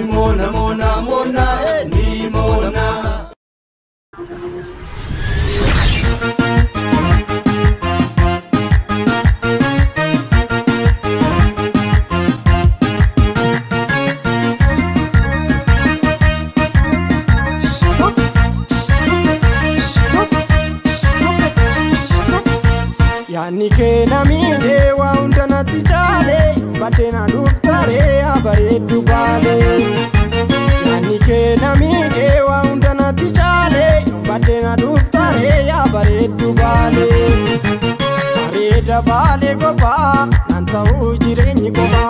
mona mona mona ni mona. Yani ke namide wa undana tichale batena duftare abaredu bale. Yani ke namide wa undana tichale batena duftare abaredu bale. Bareda bale goba nanta ujireni goba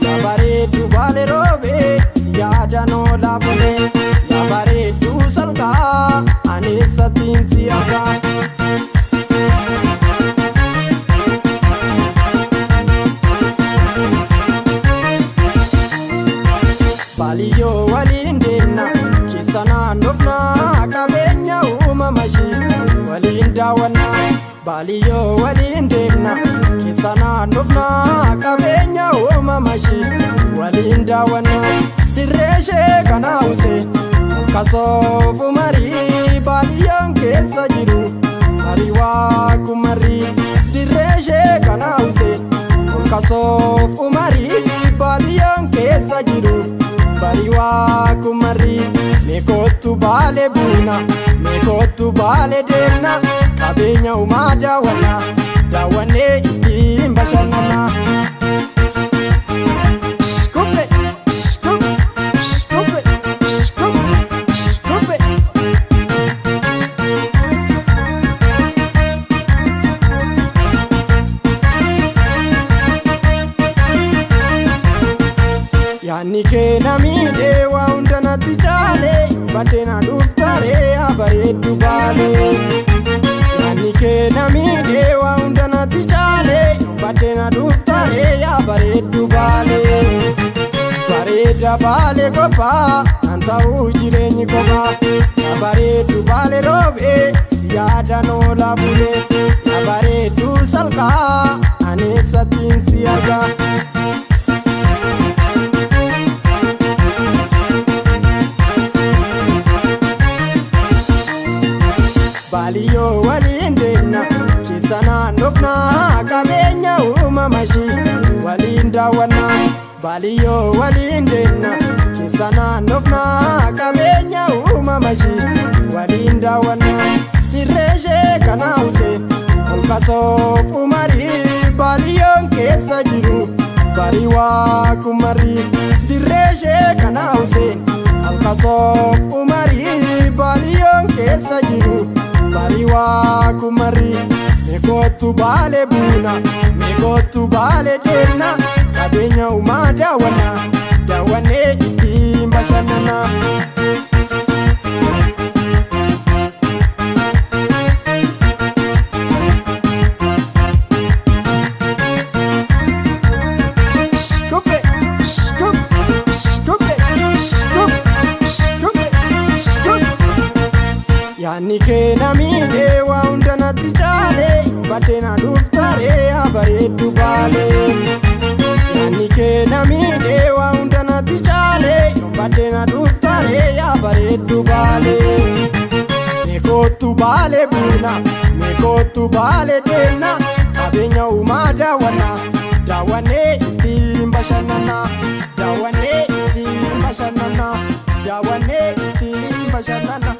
ya baredu bale robe siyada no labule ya baredu salga anesatin siyaga. Baliyo walindina kisana nufna kabenya umamashi walindawana. Baliyo walindina kisana nufna kabenya umamashi walindawana. Direshe kana use kasofu mari baliyon kesa jiru mariwa kumari. Direshe kana use kasofu mari baliyon kesa jiru bariwa kumari. Mekotu bale buna mekotu bale demna kabenya umada wana dawane imba shanana. Skupe skupe skupe skupe skupe. Yani ke namide wa undana tichale batena duftare abaredu bale. Yani ke namide wa undana tichale batena duftare abaredu bale. Bareda bale goba anta ujireni goba abaredu bale robe siyada no labule abaredu salga anesatin siyaga. Baliyo walindina kisana nufna kabenya umamashi walindawana. Baliyo walindina kisana nufna kabenya umamashi walindawana. Direshe kana use kasofu mari baliyon kesa jiru bariwa kumari. Direshe kana use kasofu mari baliyon kesa jiru bariwa kumari. Mekotu bale buna mekotu bale demna kabenya umada wana dawane itimba shanana. Skupe skupe skupe skupe skupe skupe. Yani ke namide wa undana tichale batena duftare abaredu bale. Yani ke namide wa undana tichale batena duftare abaredu bale. Mekotu bale buna mekotu bale demna kabenya umada wana dawane itimba shanana dawane itimba shanana dawane itimba shanana.